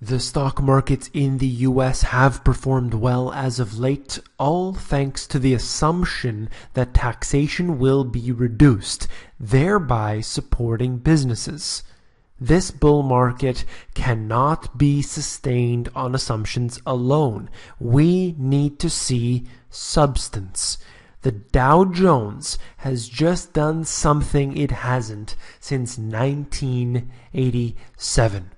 The stock markets in the US have performed well as of late, all thanks to the assumption that taxation will be reduced, thereby supporting businesses. This bull market cannot be sustained on assumptions alone. We need to see substance. The Dow Jones has just done something it hasn't since 1987.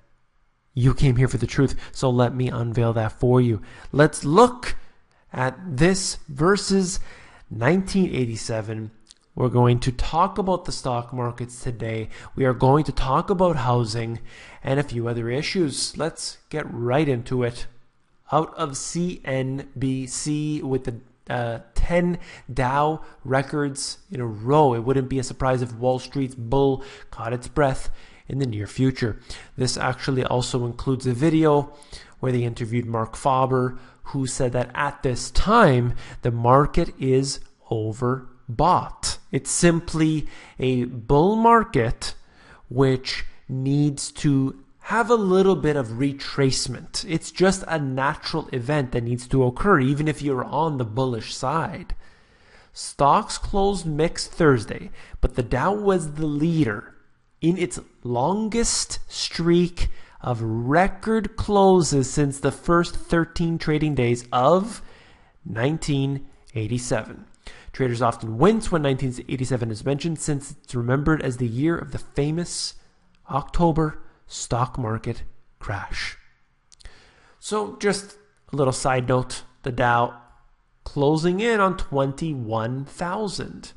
You came here for the truth, so let me unveil that for you. Let's look at this versus 1987. We're going to talk about the stock markets today. We are going to talk about housing and a few other issues. Let's get right into it. Out of CNBC with the 10 Dow records in a row. It wouldn't be a surprise if Wall Street's bull caught its breath in the near future. This actually also includes a video where they interviewed Mark Faber, who said that at this time, the market is overbought. It's simply a bull market which needs to have a little bit of retracement. It's just a natural event that needs to occur, even if you're on the bullish side. Stocks closed mixed Thursday, but the Dow was the leader in its longest streak of record closes since the first 13 trading days of 1987. Traders often wince when 1987 is mentioned, since it's remembered as the year of the famous October stock market crash. So just a little side note, the Dow closing in on 21,000.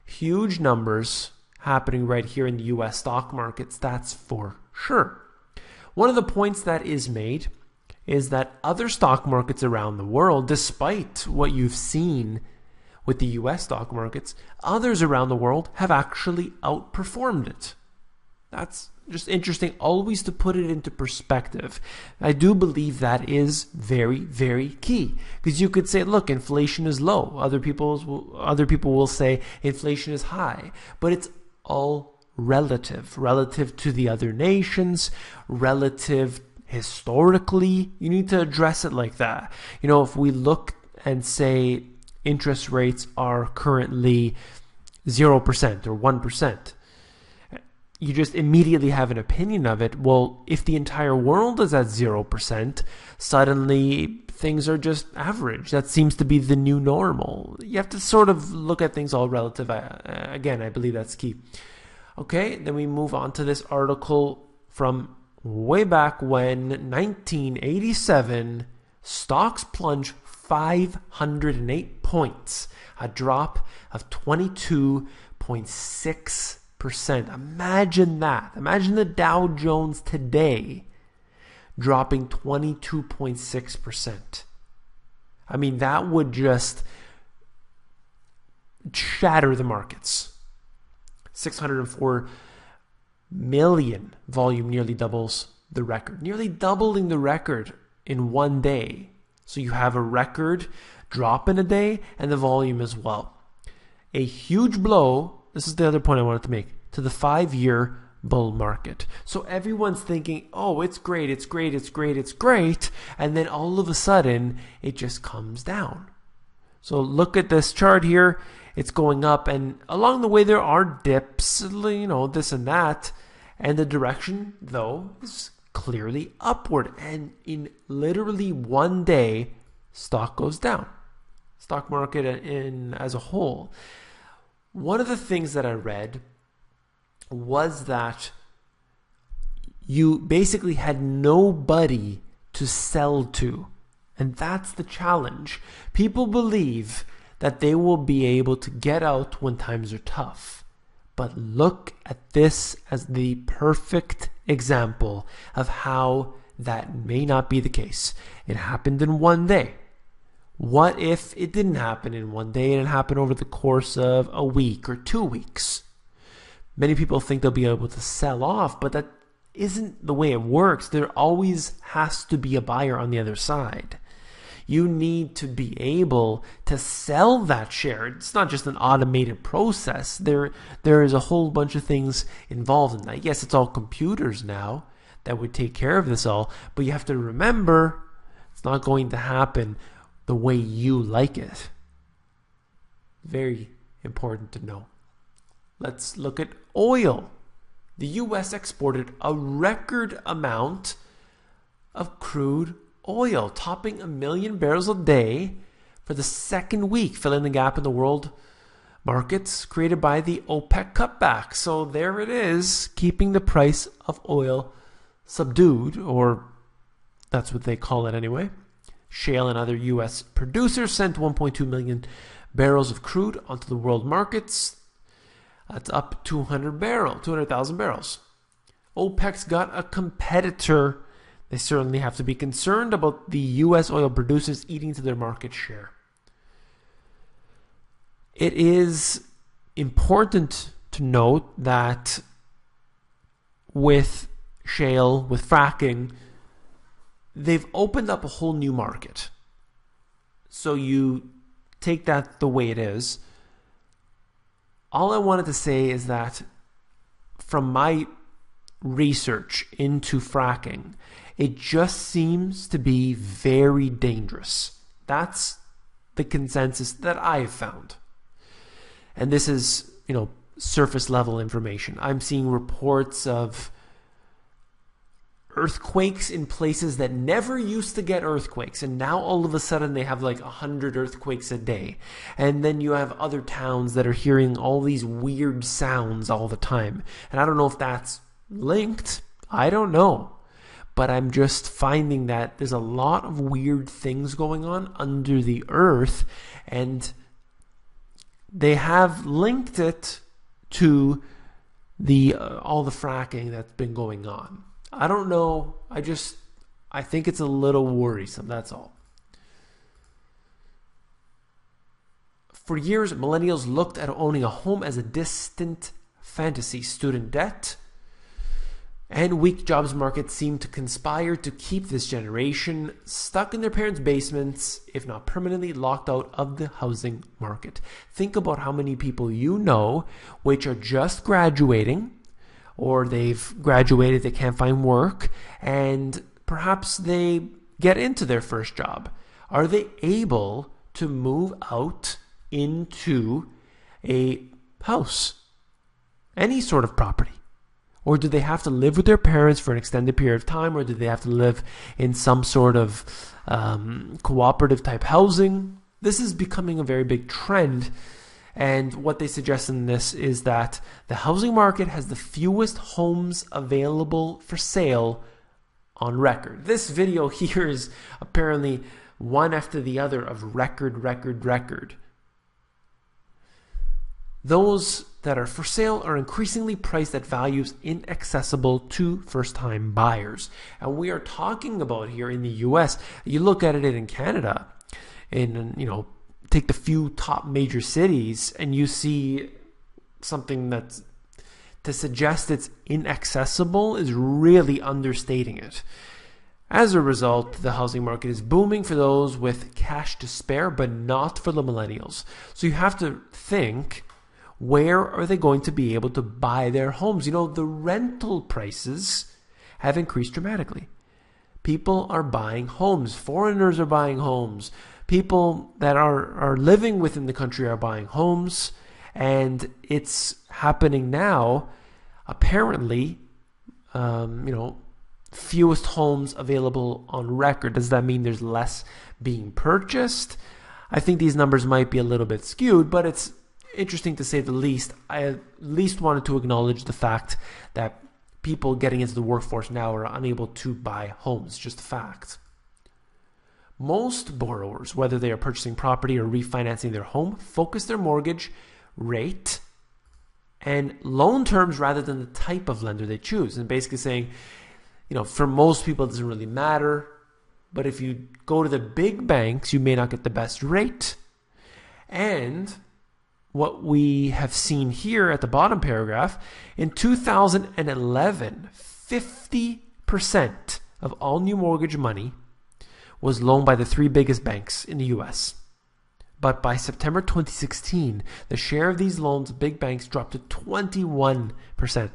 Huge numbers happening right here in the US stock markets, that's for sure. One of the points that is made is that other stock markets around the world, despite what you've seen with the US stock markets, others around the world have actually outperformed it. That's just interesting, always to put it into perspective. I do believe that is very, very key, because you could say, look, inflation is low. Other people will say inflation is high, but it's all relative to the other nations, relative historically. You need to address it like that. You know, if we look and say interest rates are currently 0% or 1%, you just immediately have an opinion of it. Well, if the entire world is at 0%, suddenly things are just average. That seems to be the new normal. You have to sort of look at things all relative. Again, I believe that's key. Okay, then we move on to this article from way back when, 1987, stocks plunged 508 points, a drop of 22.6%. Imagine that. Imagine the Dow Jones today dropping 22.6%. I mean, that would just shatter the markets. 604 million volume nearly doubles the record, nearly doubling the record in one day. So you have a record drop in a day and the volume as well. A huge blow. This is the other point I wanted to make, to the 5-year bull market. So everyone's thinking, oh, it's great, it's great, it's great, it's great. And then all of a sudden, it just comes down. So look at this chart here. It's going up, and along the way, there are dips, you know, this and that. And the direction, though, is clearly upward. And in literally one day, stock goes down. Stock market as a whole. One of the things that I read was that you basically had nobody to sell to. And that's the challenge. People believe that they will be able to get out when times are tough. But look at this as the perfect example of how that may not be the case. It happened in one day. What if it didn't happen in one day and it happened over the course of a week or 2 weeks? Many people think they'll be able to sell off, but that isn't the way it works. There always has to be a buyer on the other side. You need to be able to sell that share. It's not just an automated process. There is a whole bunch of things involved in that. Yes, it's all computers now. that would take care of this all. But you have to remember, it's not going to happen the way you like it. Very important to know. Let's look at oil. The U.S. exported a record amount of crude oil, topping 1 million barrels a day for the second week, filling the gap in the world markets created by the OPEC cutback. So there it is, keeping the price of oil subdued, or that's what they call it anyway. Shale and other U.S. producers sent 1.2 million barrels of crude onto the world markets. That's up 200,000 barrels. OPEC's got a competitor. They certainly have to be concerned about the U.S. oil producers eating to their market share. It is important to note that with shale, with fracking, they've opened up a whole new market. So you take that the way it is. All I wanted to say is that from my research into fracking, it just seems to be very dangerous. That's the consensus that I've found. And this is, surface level information. I'm seeing reports of earthquakes in places that never used to get earthquakes, and now all of a sudden they have like 100 earthquakes a day. And then you have other towns that are hearing all these weird sounds all the time. And I don't know if that's linked. I don't know. But I'm just finding that there's a lot of weird things going on under the earth, and they have linked it to the all the fracking that's been going on. I don't know. I think it's a little worrisome. That's all. For years, millennials looked at owning a home as a distant fantasy. Student debt and weak jobs market seem to conspire to keep this generation stuck in their parents' basements, if not permanently locked out of the housing market. Think about how many people you know which are just graduating, or they've graduated, they can't find work, and perhaps they get into their first job. Are they able to move out into a house, any sort of property? Or do they have to live with their parents for an extended period of time? Or do they have to live in some sort of cooperative type housing? This is becoming a very big trend. And what they suggest in this is that the housing market has the fewest homes available for sale on record. This video here is apparently one after the other of record. Those that are for sale are increasingly priced at values inaccessible to first-time buyers. And we are talking about here in the US, you look at it in Canada, take the few top major cities, and you see something that's, to suggest it's inaccessible is really understating it. As a result, the housing market is booming for those with cash to spare, but not for the millennials. So you have to think, where are they going to be able to buy their homes? The rental prices have increased dramatically. People are buying homes. Foreigners are buying homes. People that are living within the country are buying homes. And it's happening now, apparently, fewest homes available on record. Does that mean there's less being purchased? I think these numbers might be a little bit skewed, but it's interesting to say the least. I at least wanted to acknowledge the fact that people getting into the workforce now are unable to buy homes. Just a fact. Most borrowers, whether they are purchasing property or refinancing their home, focus their mortgage rate and loan terms rather than the type of lender they choose. And basically saying, for most people it doesn't really matter, but if you go to the big banks, you may not get the best rate. And what we have seen here at the bottom paragraph, in 2011, 50% of all new mortgage money was loaned by the three biggest banks in the US. But by September 2016, the share of these loans of big banks dropped to 21%,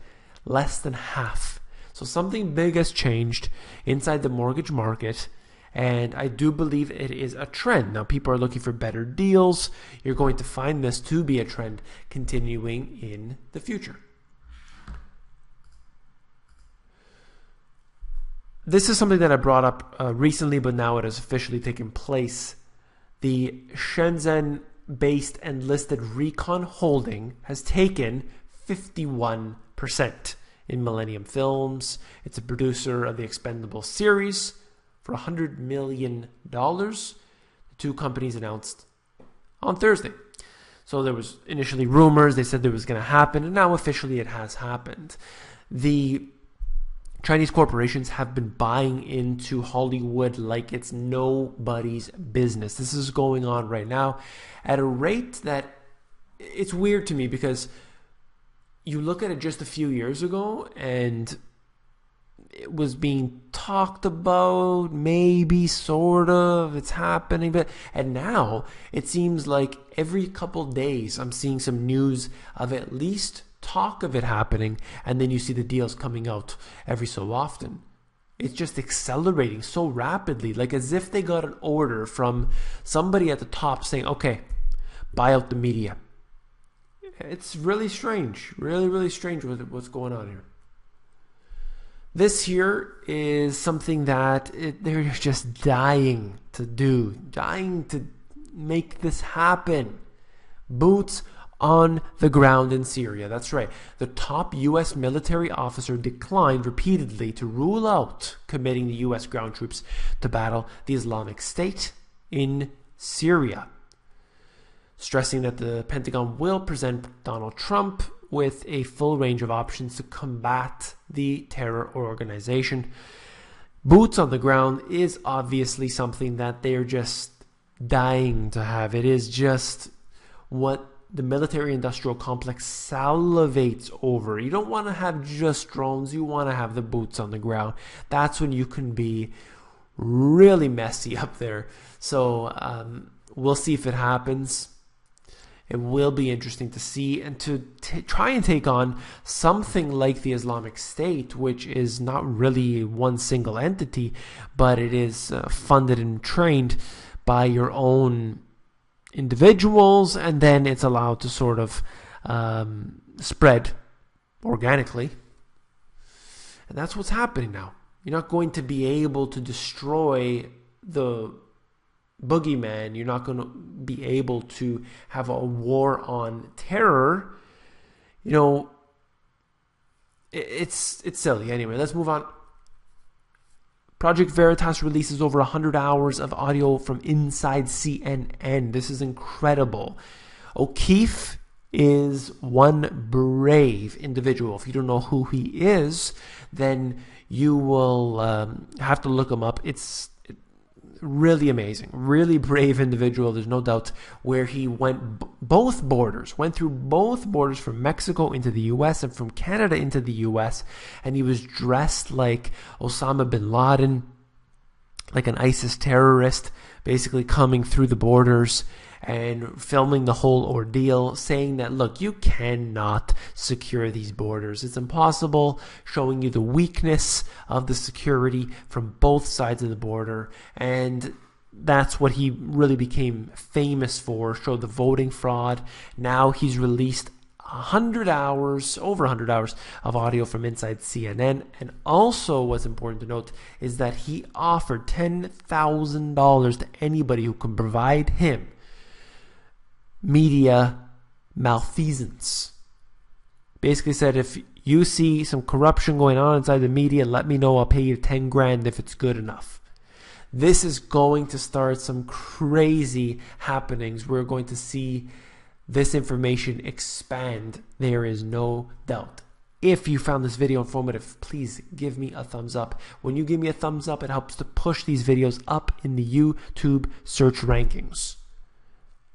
less than half. So something big has changed inside the mortgage market, and I do believe it is a trend. Now, people are looking for better deals. You're going to find this to be a trend continuing in the future. This is something that I brought up recently, but now it has officially taken place. The Shenzhen-based and listed Recon Holding has taken 51% in Millennium Films. It's a producer of the Expendable series for $100 million. The two companies announced on Thursday. So there was initially rumors. They said it was going to happen, and now officially it has happened. The Chinese corporations have been buying into Hollywood like it's nobody's business. This is going on right now at a rate that it's weird to me, because you look at it just a few years ago and it was being talked about, maybe, sort of, it's happening, and now it seems like every couple days I'm seeing some news of at least talk of it happening, and then you see the deals coming out every so often. It's just accelerating so rapidly, like as if they got an order from somebody at the top saying, okay, buy out the media. It's really strange, really strange what's going on here. This here is something that they're just dying to do, dying to make this happen. Boots on the ground in Syria. That's right. The top U.S. military officer declined repeatedly to rule out committing the U.S. ground troops to battle the Islamic State in Syria, stressing that the Pentagon will present Donald Trump with a full range of options to combat the terror organization. Boots on the ground is obviously something that they're just dying to have. It is just what the military-industrial complex salivates over. You don't want to have just drones. You want to have the boots on the ground. That's when you can be really messy up there. So we'll see if it happens. It will be interesting to see, and to try and take on something like the Islamic State, which is not really one single entity, but it is funded and trained by your own individuals, and then it's allowed to sort of spread organically. And that's what's happening now. You're not going to be able to destroy the boogeyman. You're not going to be able to have a war on terror. You know, it's silly. Anyway, let's move on. Project Veritas releases over 100 hours of audio from inside CNN. This is incredible. O'Keefe is one brave individual. If you don't know who he is, then you will have to look him up. It's really amazing, really brave individual. There's no doubt, where he went went through both borders from Mexico into the U.S. and from Canada into the U.S. And he was dressed like Osama bin Laden, like an ISIS terrorist, basically coming through the borders and filming the whole ordeal, saying that, look, you cannot secure these borders. It's impossible, showing you the weakness of the security from both sides of the border. And that's what he really became famous for, showed the voting fraud. Now he's released over 100 hours of audio from inside CNN. And also what's important to note is that he offered $10,000 to anybody who can provide him media malfeasance. Basically said, if you see some corruption going on inside the media, let me know. I'll pay you 10 grand if it's good enough. This is going to start some crazy happenings. We're going to see this information expand. There is no doubt. If you found this video informative, please give me a thumbs up. When you give me a thumbs up, it helps to push these videos up in the YouTube search rankings.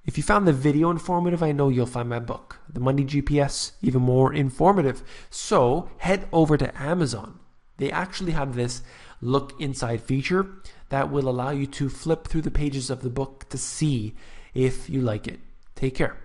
If you found the video informative, I know you'll find my book, The Money GPS, even more informative. So head over to Amazon. They actually have this look inside feature that will allow you to flip through the pages of the book to see if you like it. Take care.